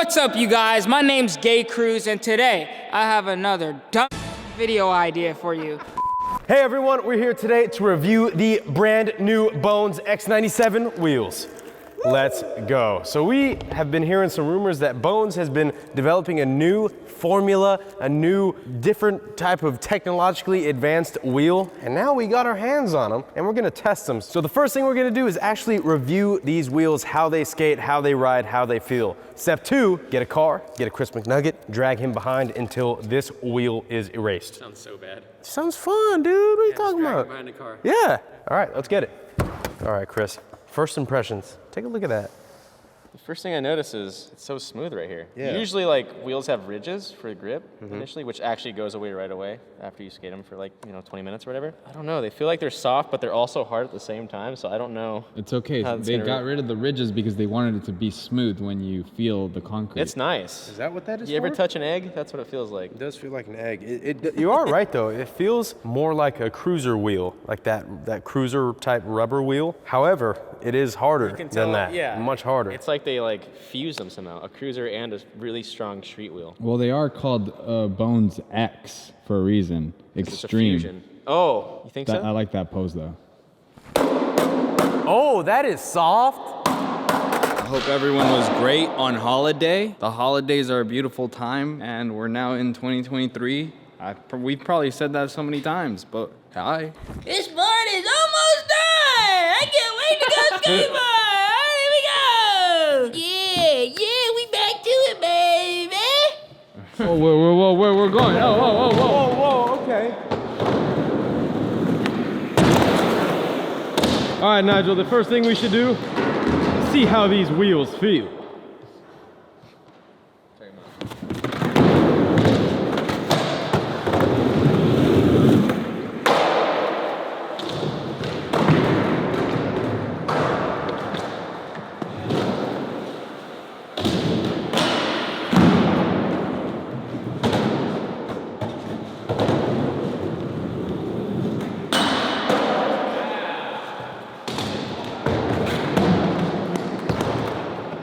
What's up, you guys? My name's Gay Cruz, and today I have another dumb video idea for you. Hey everyone, we're here today to review the brand new Bones X97 wheels. Let's go. So we have been hearing some rumors that Bones has been developing a new formula, a new different type of technologically advanced wheel, and now we got our hands on them and we're gonna test them. So the first thing we're gonna do is actually review these wheels, how they skate, how they ride, how they feel. Step 2, get a car, get a Chris McNugget, drag him behind until this wheel is erased. Sounds so bad. Sounds fun, dude. What are you talking about? Behind a car. Yeah. All right, let's get it. All right, Chris. First impressions. Take a look at that. The first thing I notice is it's so smooth right here. Yeah. Usually, like, wheels have ridges for grip initially, which actually goes away right away after you skate them for like, 20 minutes or whatever. I don't know. They feel like they're soft, but they're also hard at the same time. So I don't know. It's okay. They got rid of the ridges because they wanted it to be smooth when you feel the concrete. It's nice. Is that what that is You ever for? touch an egg? That's what it feels like. It does feel like an egg. You are right though. It feels more like a cruiser wheel, like that cruiser type rubber wheel. However, it is harder than that. Yeah. Much harder. It's like they fuse them somehow. A cruiser and a really strong street wheel. Well, they are called Bones X for a reason. It's a Extreme. fusion. Oh, you think so? I like that pose though. Oh, that is soft. I hope everyone was great on holiday. The holidays are a beautiful time, and we're now in 2023. We've probably said that so many times, but hi. This board is almost done! I can't wait to go skateboard! Here we go! Yeah, we back to it, baby! Oh, whoa, where we're going? Whoa, okay. All right, Nigel, the first thing we should do is see how these wheels feel.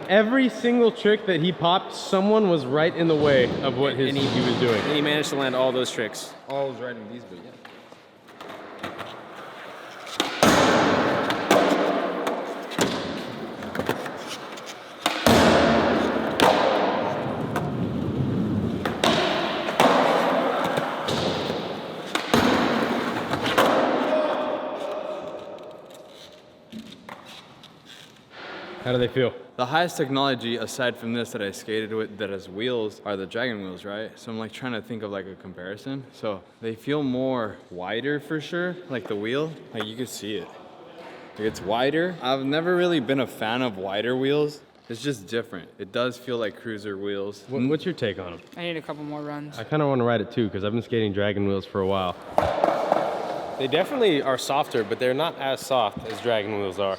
Every single trick that he popped, someone was right in the way of what he was doing. And he managed to land all those tricks. All was riding these, but yeah. How do they feel? The highest technology aside from this that I skated with that has wheels are the Dragon wheels, right? So I'm trying to think of a comparison. So they feel more wider for sure, like the wheel, you can see it. It's wider. I've never really been a fan of wider wheels. It's just different. It does feel like cruiser wheels. What's your take on them? I need a couple more runs. I kind of want to ride it too because I've been skating Dragon wheels for a while. They definitely are softer, but they're not as soft as Dragon wheels are.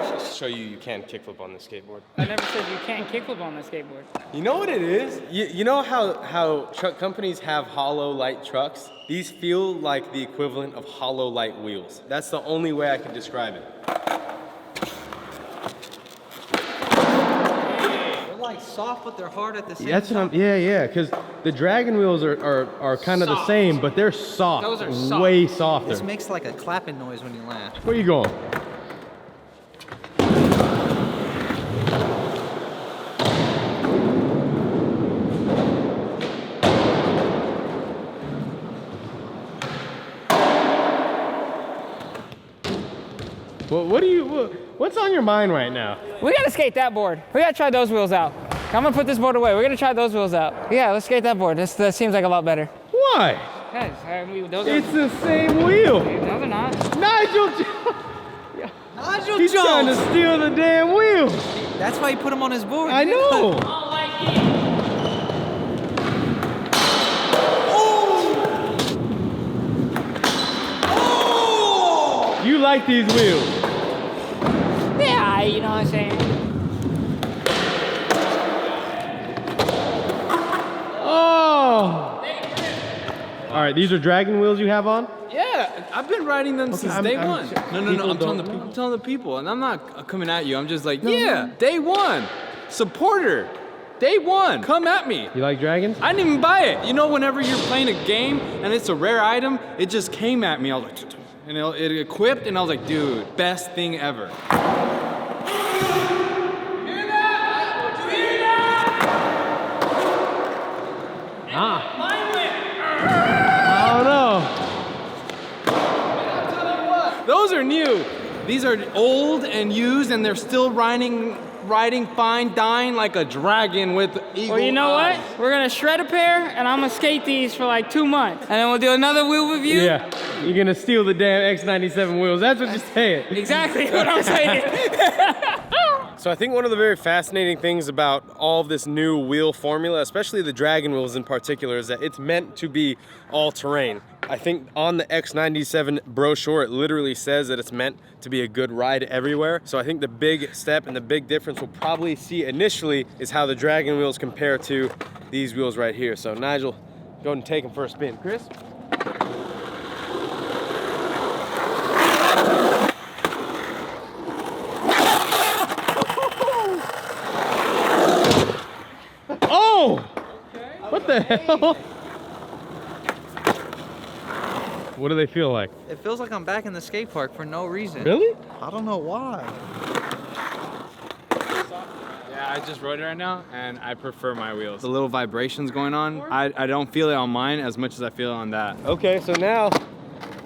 Just to show you can't kickflip on the skateboard. I never said you can't kickflip on the skateboard. You know what it is? You know how truck companies have hollow light trucks? These feel like the equivalent of hollow light wheels. That's the only way I can describe it. They're like soft, but they're hard at the same That's time. what yeah, because the Dragon wheels are kind of the same, but they're soft. Those are soft. Way softer. This makes like a clapping noise when you laugh. Where you going? What's on your mind right now? We gotta skate that board. We gotta try those wheels out. I'm gonna put this board away. We're gonna try those wheels out. Yeah, let's skate that board. That seems like a lot better. Why? Guys, those are... It's the same wheel. Those are not. Nigel Nigel He's trying to Jones! steal the damn wheel. That's why he put them on his board. I know. You like these wheels? Yeah, you know what I'm saying? Oh! All right, these are Dragon wheels you have on? Yeah, I've been riding them since day one. No, I'm telling the people, and I'm not coming at you. I'm just like, yeah, day one, supporter, day one, come at me. You like dragons? I didn't even buy it. You know, whenever you're playing a game and it's a rare item, it just came at me. I was like, and it equipped, and I was like, dude, best thing ever. Those are new. These are old and used, and they're still riding fine, dying like a dragon with eagle Well, you know eyes. what? We're gonna shred a pair, and I'm gonna skate these for like 2 months, and then we'll do another wheel review. Yeah, you're gonna steal the damn X97 wheels. That's what you're saying. Exactly what I'm saying. So I think one of the very fascinating things about all of this new wheel formula, especially the Dragon wheels in particular, is that it's meant to be all-terrain. I think on the X97 brochure, it literally says that it's meant to be a good ride everywhere. So I think the big step and the big difference we'll probably see initially is how the Dragon wheels compare to these wheels right here. So Nigel, go ahead and take them for a spin. Chris? Oh! What the hell? What do they feel like? It feels like I'm back in the skate park for no reason. Really? I don't know why. Yeah, I just rode it right now, and I prefer my wheels. The little vibrations going on, I don't feel it on mine as much as I feel it on that. Okay, so now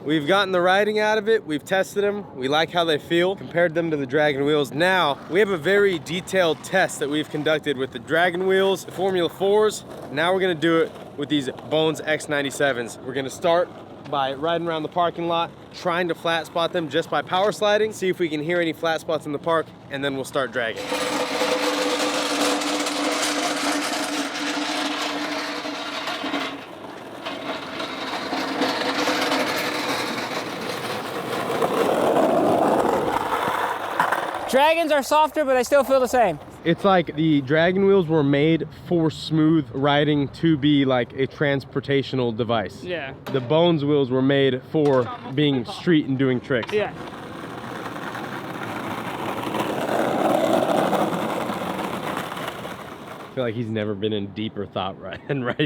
we've gotten the riding out of it. We've tested them. We like how they feel. Compared them to the Dragon wheels. Now, we have a very detailed test that we've conducted with the Dragon wheels, the Formula 4s. Now we're gonna do it with these Bones X97s. We're gonna start by riding around the parking lot, trying to flat spot them just by power sliding, see if we can hear any flat spots in the park, and then we'll start dragging. Dragons are softer, but they still feel the same. It's like the Dragon wheels were made for smooth riding to be like a transportational device. Yeah. The Bones wheels were made for being street and doing tricks. Yeah. I feel like he's never been in deeper thought right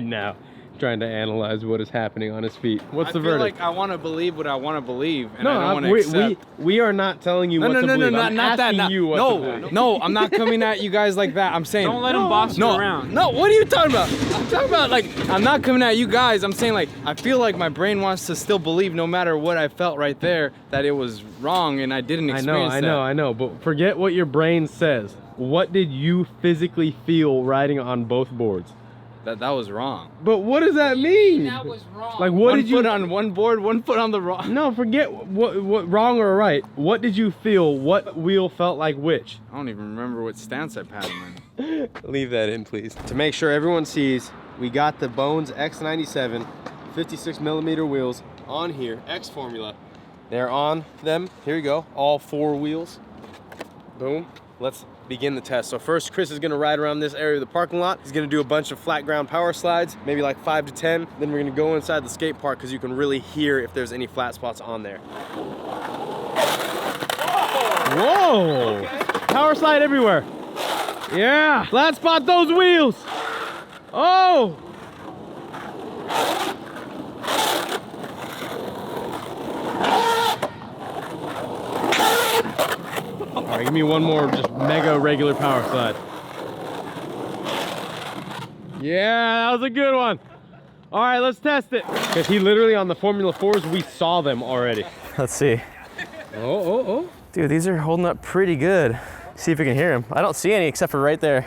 now, trying to analyze what is happening on his feet. What's the verdict? I feel like I want to believe what I want to believe, and I don't want to accept. we are not telling you what to believe. I'm not that. asking you what to believe. No, I'm not coming at you guys like that. I'm saying Don't let them boss you around. No, what are you talking about? I'm talking about like I'm not coming at you guys. I'm saying like I feel like my brain wants to still believe, no matter what I felt right there, that it was wrong and I didn't experience that. I know, but forget what your brain says. What did you physically feel riding on both boards? That was wrong. But what does that mean? That was wrong. Like what One did you foot on one board, one foot on the wrong. No, forget what wrong or right. What did you feel? What wheel felt like which? I don't even remember what stance I had them in. Leave that in, please. To make sure everyone sees, we got the Bones X97 56mm wheels on here, X formula. They're on them. Here you go, all 4 wheels. Boom. Let's begin the test. So first, Chris is gonna ride around this area of the parking lot. He's gonna do a bunch of flat ground power slides, maybe like 5 to 10. Then we're gonna go inside the skate park because you can really hear if there's any flat spots on there. Whoa! Okay. Power slide everywhere. Yeah, flat spot those wheels. Oh! All right, give me one more just mega regular power slide. Yeah, that was a good one. All right, let's test it. Because he literally on the Formula 4s, we saw them already. Let's see. Oh. Dude, these are holding up pretty good. See if we can hear them. I don't see any except for right there.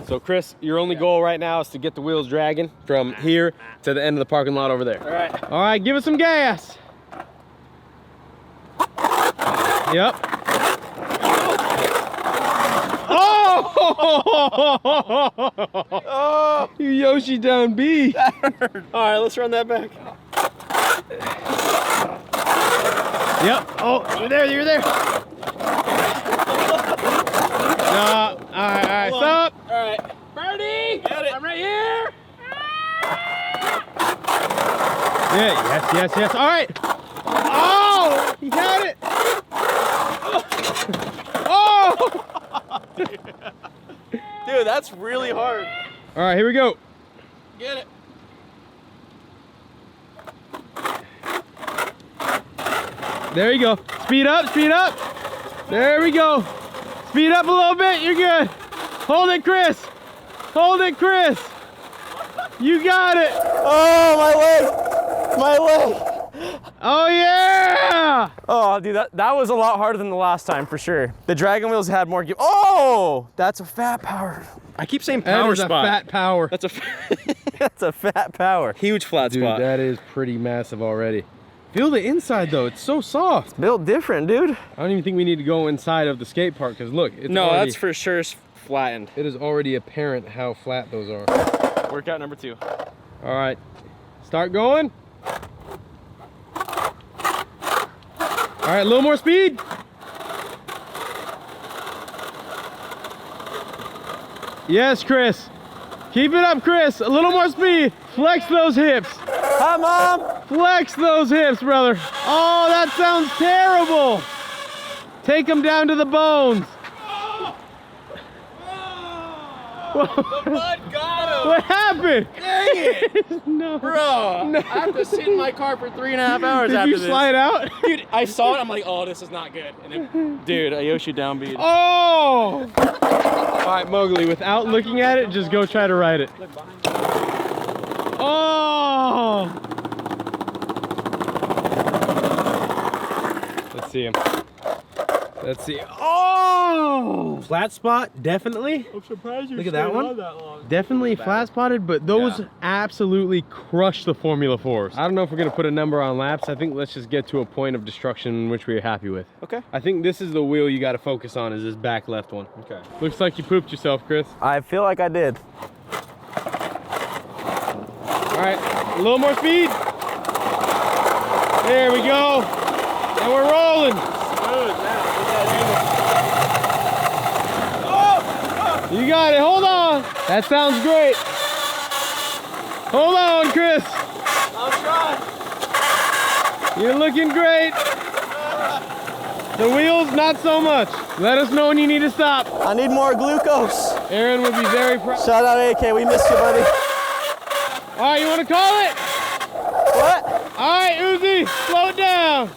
So Chris, your only goal right now is to get the wheels dragging from here to the end of the parking lot over there. All right. All right, give us some gas. Yep. Oh! You Yoshi down B. All right, let's run that back. Yep. Oh, you're there. right, stop. All right. Birdie! I'm right here! Yeah, yes. All right. Oh, he had it. Oh! Dude, that's really hard. All right, here we go. Get it. There you go. Speed up, speed up. There we go. Speed up a little bit, you're good. Hold it, Chris. Hold it, Chris. You got it. Oh, my leg. My leg. Oh, yeah. Oh, dude, that was a lot harder than the last time for sure. The dragon wheels had more give. Oh, that's a fat power. I keep saying That power is a spot. fat power. That's a That's a fat power. huge flat Dude, spot. that is pretty massive already. Feel the inside though, it's so soft. Built different, dude. I don't even think we need to go inside of the skate park because look, it's No, already, that's for sure flattened. it is already apparent how flat those are. Workout number 2. All right, start going. All right, a little more speed. Yes, Chris. Keep it up, Chris. A little more speed. Flex those hips. Hi, Mom. Flex those hips, brother. Oh, that sounds terrible. Take them down to the bones. The mud got him! What happened? Dang it! No. Bro, I have to sit in my car for 3.5 hours Did after you this. slide out? Dude, I saw it, I'm like, oh, this is not good. And then, Dude, a Yoshi downbeat. Oh! All right, Mowgli, without looking at it, just go try to ride it. Oh! Let's see him. Let's see. Oh! Flat spot, definitely. I'm surprised you Look at that one. that long. Definitely flat spotted, but those absolutely crush the Formula 4s. I don't know if we're gonna put a number on laps. I think let's just get to a point of destruction in which we're happy with. Okay. I think this is the wheel you gotta focus on, is this back left one. Okay. Looks like you pooped yourself, Chris. I feel like I did. All right, a little more speed. There we go. And we're rolling. You got it, hold on. That sounds great. Hold on, Chris. I'm trying. You're looking great. The wheels, not so much. Let us know when you need to stop. I need more glucose. Aaron would be very proud. Shout out AK, we missed you, buddy. All right, you want to call it? What? All right, Uzi, slow it down.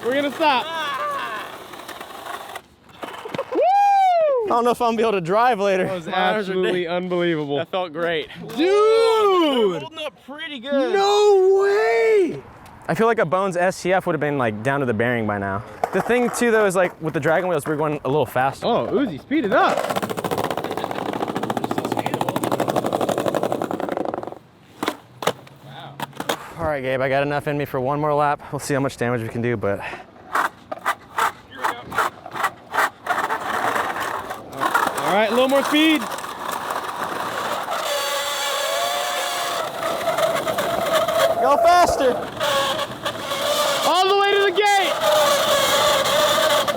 We're gonna stop. I don't know if I'm gonna be able to drive later. That was absolutely unbelievable. That felt great. Dude! Holding up pretty good. No way! I feel like a Bones SCF would have been like down to the bearing by now. The thing too though is like with the dragon wheels, we're going a little faster. Oh, Uzi, speed it up. All right, Gabe, I got enough in me for one more lap. We'll see how much damage we can do, but. All right, a little more speed. Go faster. All the way to the gate.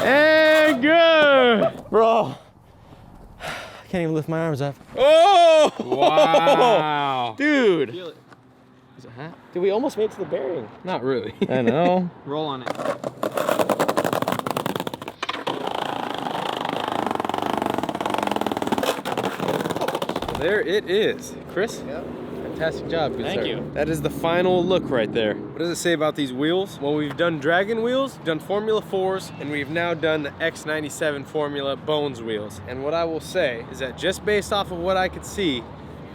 And good. Bro, I can't even lift my arms up. Oh! Wow. Dude. Is it hot? Dude, we almost made it to the bearing. Not really. I know. Roll on it. There it is. Chris? Yep. Fantastic job, good Thank sir. you. That is the final look right there. What does it say about these wheels? Well, we've done Dragon wheels, done Formula 4s, and we've now done the X97 Formula Bones wheels. And what I will say is that just based off of what I could see,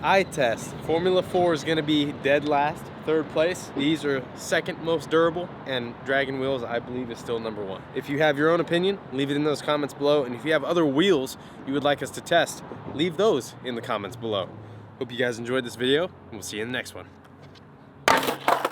eye test, Formula 4 is gonna be dead last, third place. These are second most durable, and Dragon wheels, I believe, is still number 1. If you have your own opinion, leave it in those comments below. And if you have other wheels you would like us to test, leave those in the comments below. Hope you guys enjoyed this video, and we'll see you in the next one.